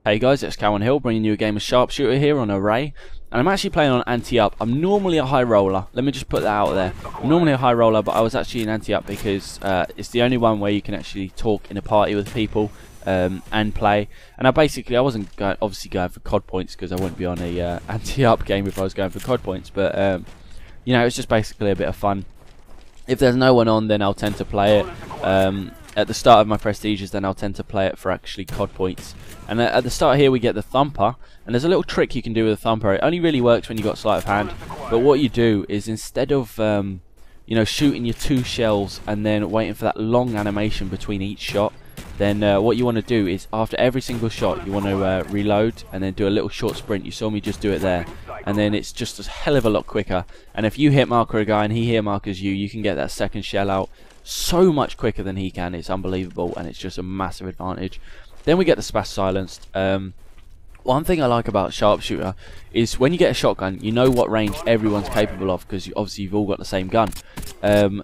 Hey guys, it's Cowan Hill bringing you a game of Sharpshooter here on Array, and I'm actually playing on anti-up. I'm normally a high roller, let me just put that out there. I'm normally a high roller, but I was actually an anti-up because it's the only one where you can actually talk in a party with people and play. And I wasn't obviously going for COD points because I wouldn't be on a anti-up game if I was going for COD points, but you know, it's just basically a bit of fun. If there's no one on, then I'll tend to play it. At the start of my prestiges, then I'll tend to play it for actually COD points. And at the start here we get the thumper, and there's a little trick you can do with the thumper. It only really works when you've got sleight of hand, but what you do is instead of you know, shooting your 2 shells and then waiting for that long animation between each shot, then what you want to do is after every single shot you want to reload and then do a little short sprint. You saw me just do it there, and then it's just a hell of a lot quicker. And if you hit marker a guy and he hit markers you, you can get that second shell out so much quicker than he can. It's unbelievable, and it's just a massive advantage. Then we get the splash silenced. One thing I like about Sharpshooter is when you get a shotgun, you know what range everyone's capable of, because obviously you've all got the same gun.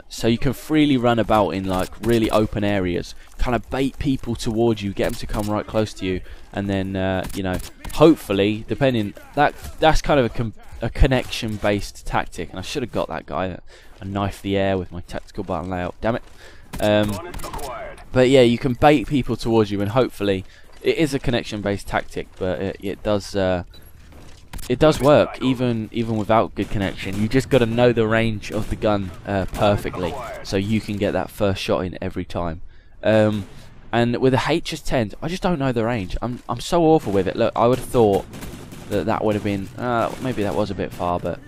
So you can freely run about in like really open areas, kind of bait people towards you, get them to come right close to you, and then you know, hopefully, depending, that's kind of a connection based tactic. And I should have got that guy a knife the air with my tactical button layout, damn it. But yeah, you can bait people towards you, and hopefully it is a connection based tactic, but it does work even without good connection. You just got to know the range of the gun perfectly, so you can get that first shot in every time. And with a HS10, I just don't know the range. I'm so awful with it. Look, I would have thought that would have been maybe that was a bit far, but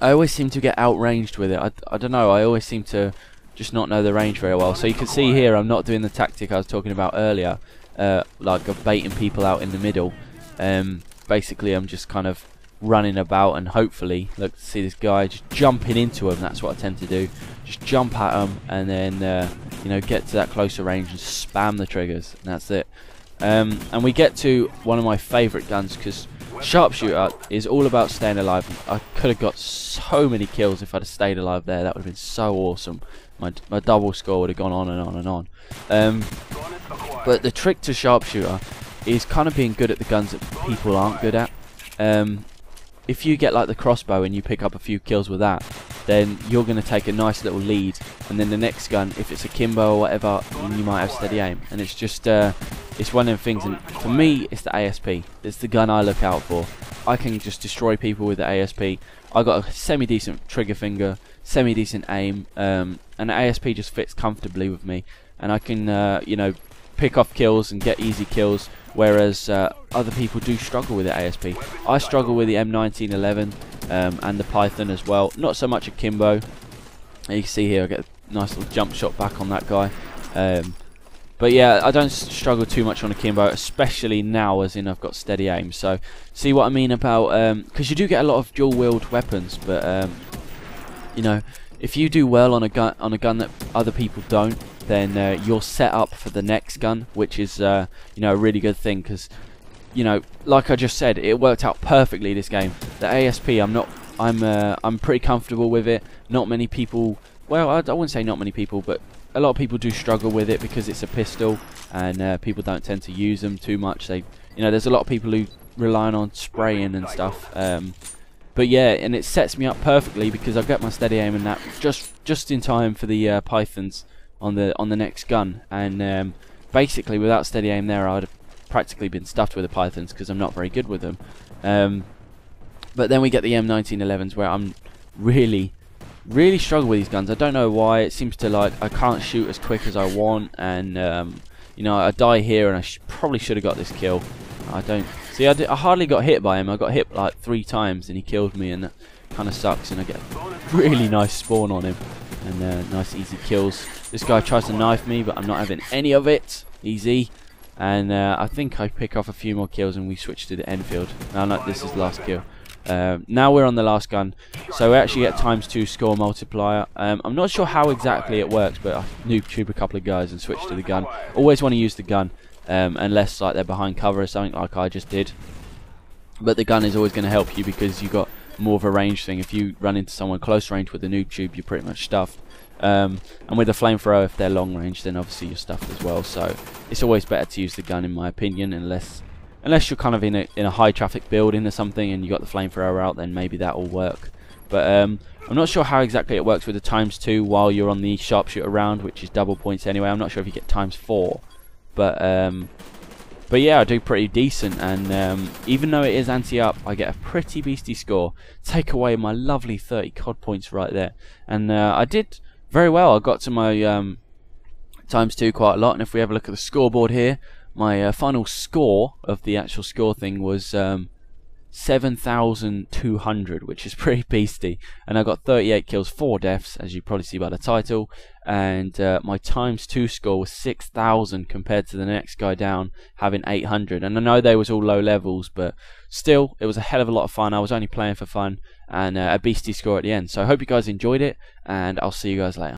I always seem to get outranged with it. I don't know, I always seem to just not know the range very well. So you can see here I'm not doing the tactic I was talking about earlier, like of baiting people out in the middle. Basically I'm just kind of running about, and hopefully, look, see this guy, just jumping into him. That's what I tend to do, just jump at him and then you know, get to that closer range and spam the triggers, and that's it. And we get to one of my favourite guns, because Sharpshooter is all about staying alive. I could have got so many kills if I'd have stayed alive there. That would have been so awesome. My double score would have gone on and on and on. But the trick to Sharpshooter is kind of being good at the guns that people aren't good at. If you get like the crossbow and you pick up a few kills with that, then you're going to take a nice little lead, and then the next gun, if it's a Kimbo or whatever, you might have steady aim. And it's just it's one of them things, and for me it's the ASP. It's the gun I look out for. I can just destroy people with the ASP. I got a semi-decent trigger finger, semi-decent aim, and the ASP just fits comfortably with me, and I can you know, pick off kills and get easy kills, whereas other people do struggle with the ASP. I struggle with the M1911 and the Python as well. Not so much a Kimbo. You can see here I get a nice little jump shot back on that guy. But yeah, I don't struggle too much on a Kimbo, especially now, as in I've got steady aim. So see what I mean about, because you do get a lot of dual wield weapons, but you know, if you do well on a gun that other people don't, then you're set up for the next gun, which is you know, a really good thing, because you know, like I just said, it worked out perfectly this game. The ASP, I'm pretty comfortable with it. Not many people, well, I wouldn't say not many people, but a lot of people do struggle with it because it's a pistol, and people don't tend to use them too much. You know, there's a lot of people who rely on spraying and stuff. But yeah, and it sets me up perfectly because I get my steady aim and that just in time for the Pythons on the next gun. And basically, without steady aim there, I'd have practically been stuffed with the Pythons because I'm not very good with them. But then we get the M1911s, where I'm really struggle with these guns. I don't know why. It seems to, like, I can't shoot as quick as I want, and you know, I die here, and I probably should have got this kill. I don't see. I hardly got hit by him. I got hit like 3 times, and he killed me, and that kind of sucks. And I get a really nice spawn on him, and nice easy kills. This guy tries to knife me, but I'm not having any of it. Easy. And I think I pick off a few more kills, and we switch to the Enfield. No, this is the last kill. Now we're on the last gun, so we actually get ×2 score multiplier. I'm not sure how exactly it works, but I noob tube a couple of guys and switch to the gun. Always want to use the gun, unless like they're behind cover or something like I just did. But the gun is always going to help you because you've got more of a range thing. If you run into someone close range with a noob tube, you're pretty much stuffed. And with a flamethrower, if they're long range, then obviously you're stuffed as well. So it's always better to use the gun, in my opinion, unless you're kind of in a high traffic building or something and you got the flamethrower out, then maybe that will work. But I'm not sure how exactly it works with the ×2 while you're on the sharpshooter round, which is double points anyway. I'm not sure if you get ×4, but yeah, I do pretty decent, and even though it is anti-up, I get a pretty beastie score. Take away my lovely 30 COD points right there, and I did very well. I got to my ×2 quite a lot, and if we have a look at the scoreboard here, my final score of the actual score thing was 7,200, which is pretty beastie, and I got 38 kills, 4 deaths, as you probably see by the title, and my ×2 score was 6,000 compared to the next guy down having 800. And I know they was all low levels, but still, it was a hell of a lot of fun. I was only playing for fun, and a beastie score at the end. So I hope you guys enjoyed it, and I'll see you guys later.